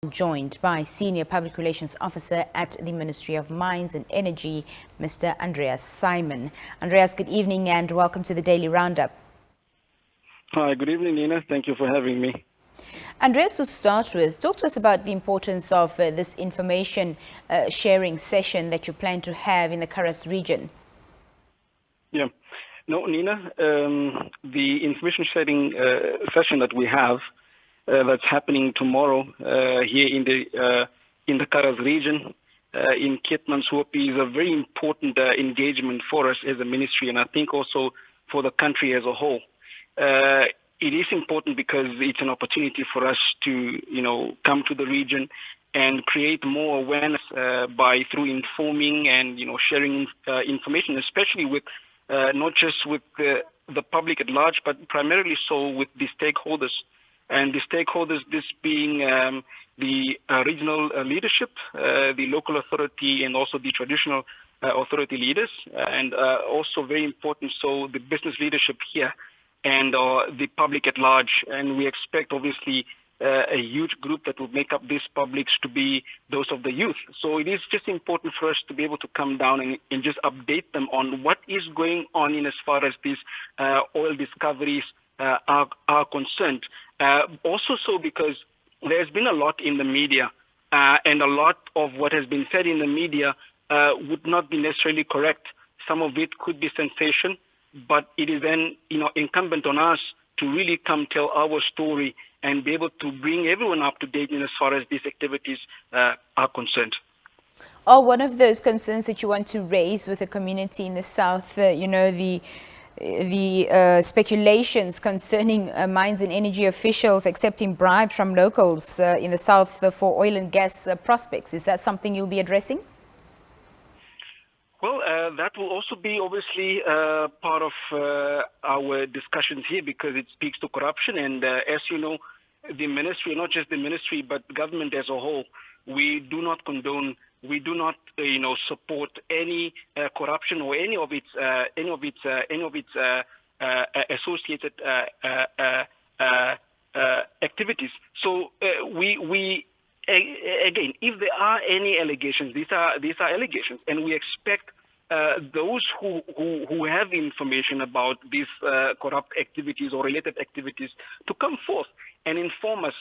Joined by Senior Public Relations Officer at the Ministry of Mines and Energy, Mr. Andreas Simon. Andreas, good evening and welcome to the Daily Roundup. Hi, good evening, Nina. Thank you for having me. Andreas, to start with, talk to us about the importance of this information sharing session that you plan to have in the Karas region. Yeah. No, Nina, the information sharing session that we have that's happening tomorrow here in the Karas region in Keetmanshoop is a very important engagement for us as a ministry, and I think also for the country as a whole. It is important because it's an opportunity for us to, come to the region and create more awareness through informing and, sharing information, especially with not just with the public at large, but primarily so with the stakeholders. And the stakeholders, this being the regional leadership, the local authority, and also the traditional authority leaders, and also very important, so the business leadership here and the public at large. And we expect, obviously, a huge group that will make up these publics to be those of the youth. So it is just important for us to be able to come down and just update them on what is going on in as far as these oil discoveries are concerned. Also so because there's been a lot in the media and a lot of what has been said in the media would not be necessarily correct. Some of it could be sensation, but it is then incumbent on us to really come tell our story and be able to bring everyone up to date in as far as these activities are concerned. Or one of those concerns that you want to raise with the community in the south, the speculations concerning mines and energy officials accepting bribes from locals in the south for oil and gas prospects. Is that something you'll be addressing? Well, that will also be obviously part of our discussions here because it speaks to corruption. And as you know, the ministry, not just the ministry, but government as a whole, we do not condone, we do not, support any corruption or any of its associated activities. So we again, if there are any allegations, these are allegations, and we expect those who have information about these corrupt activities or related activities to come forth and inform us,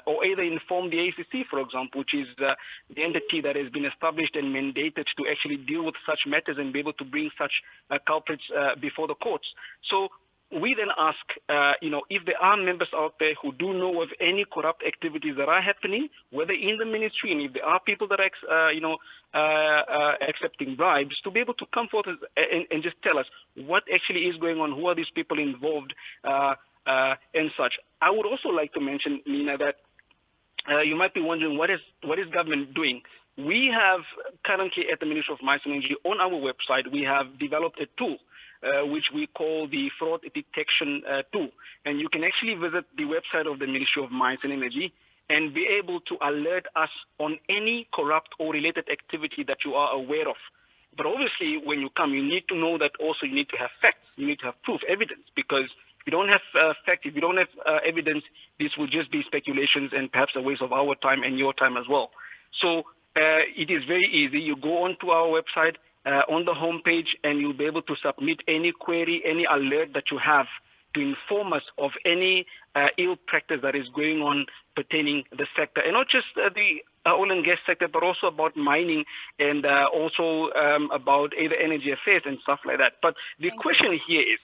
or either inform the ACC, for example, which is the entity that has been established and mandated to actually deal with such matters and be able to bring such culprits before the courts. So we then ask, if there are members out there who do know of any corrupt activities that are happening, whether in the ministry, and if there are people that are, accepting bribes, to be able to come forth and just tell us what actually is going on, who are these people involved, and such. I would also like to mention, Nina, that you might be wondering what is government doing. We have currently at the Ministry of Mines and Energy on our website, we have developed a tool which we call the fraud detection tool. And you can actually visit the website of the Ministry of Mines and Energy and be able to alert us on any corrupt or related activity that you are aware of. But obviously, when you come, you need to know that also you need to have facts, you need to have proof, evidence, because if you don't have facts, if you don't have evidence, this will just be speculations and perhaps a waste of our time and your time as well. So it is very easy. You go onto our website, on the homepage, and you'll be able to submit any query, any alert that you have to inform us of any ill practice that is going on pertaining the sector. And not just the oil and gas sector, but also about mining and also about either energy affairs and stuff like that. But the question here is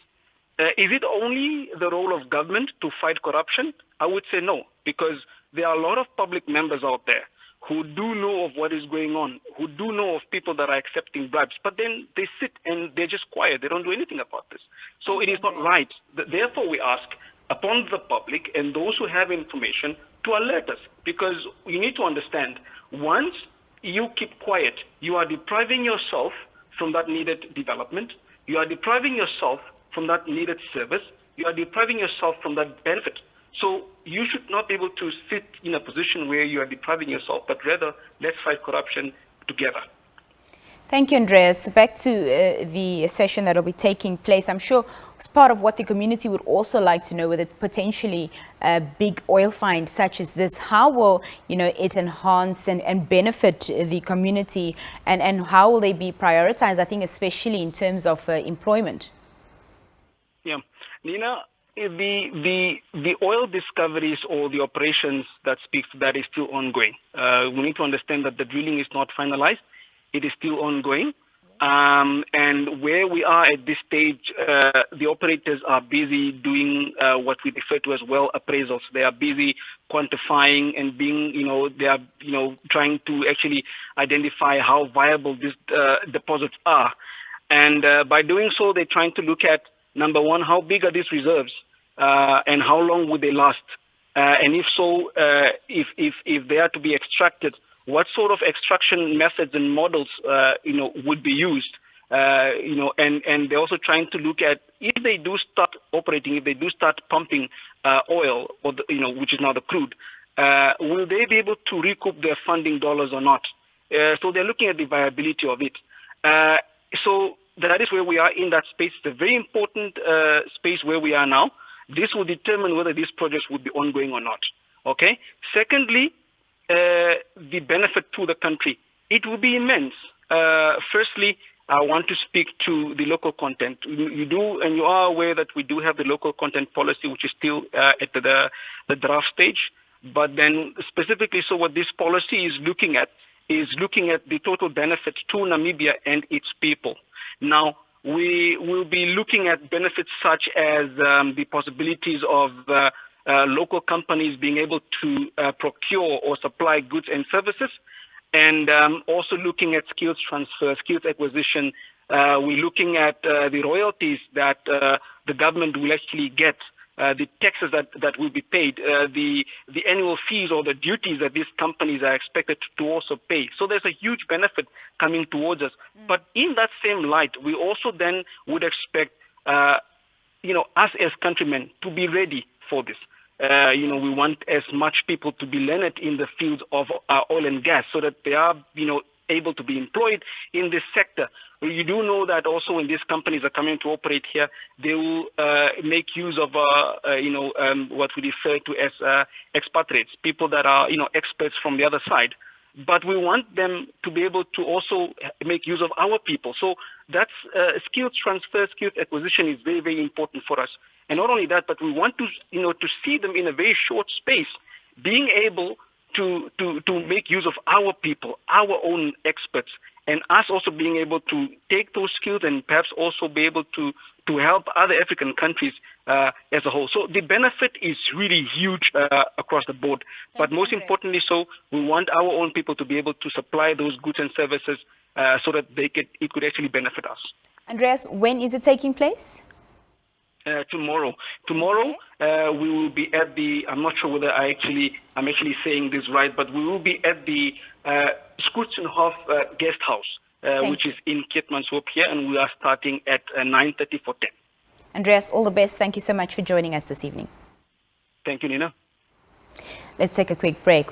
it only the role of government to fight corruption? I would say no, because there are a lot of public members out there who do know of what is going on, who do know of people that are accepting bribes, but then they sit and they're just quiet. They don't do anything about this. So it is not right. Therefore, we ask upon the public and those who have information to alert us, because you need to understand, once you keep quiet, you are depriving yourself from that needed development. You are depriving yourself from that needed service. You are depriving yourself from that benefit. So you should not be able to sit in a position where you are depriving yourself, but rather let's fight corruption together. Thank you, Andreas. Back to the session that will be taking place. I'm sure as part of what the community would also like to know, with a potentially big oil find such as this, how will it enhance and benefit the community, and how will they be prioritized? I think especially in terms of employment. Yeah, Nina, the oil discoveries or the operations that speaks to that is still ongoing. We need to understand that the drilling is not finalized. It is still ongoing. And where we are at this stage, the operators are busy doing what we refer to as well appraisals. They are busy quantifying and they are, trying to actually identify how viable these deposits are. And by doing so, they're trying to look at, number one, how big are these reserves and how long would they last? And if so, if they are to be extracted, what sort of extraction methods and models, would be used, and they're also trying to look at if they do start operating, if they do start pumping oil, or which is now the crude, will they be able to recoup their funding dollars or not? So they're looking at the viability of it. So that is where we are in that space. It's a very important space where we are now. This will determine whether these projects will be ongoing or not. Okay. Secondly, the benefit to the country, it will be immense. Firstly, I want to speak to the local content. You are aware that we do have the local content policy, which is still at the draft stage. But then specifically, so what this policy is looking at the total benefits to Namibia and its people. Now, we will be looking at benefits such as the possibilities of local companies being able to procure or supply goods and services, and also looking at skills transfer, skills acquisition. We're looking at the royalties that the government will actually get, the taxes that will be paid, the annual fees or the duties that these companies are expected to also pay. So there's a huge benefit coming towards us. But in that same light, we also then would expect, us as countrymen to be ready for this. We want as much people to be learned in the field of oil and gas so that they are, able to be employed in this sector. You do know that also when these companies are coming to operate here, they will make use of, what we refer to as expatriates, people that are, experts from the other side. But we want them to be able to also make use of our people. So that's skills transfer, skills acquisition is very, very important for us. And not only that, but we want to, to see them in a very short space, being able to make use of our people, our own experts, and us also being able to take those skills and perhaps also be able to help other African countries as a whole. So the benefit is really huge across the board. But most importantly, so we want our own people to be able to supply those goods and services so that it could actually benefit us. Andreas, when is it taking place? Tomorrow. Tomorrow, we will be at the, I'm not sure whether I'm actually saying this right, but we will be at the Skutsenhof guest house, which is in Keetmanshoop here, and we are starting at 9:30 for 10. Andreas, all the best. Thank you so much for joining us this evening. Thank you, Nina. Let's take a quick break.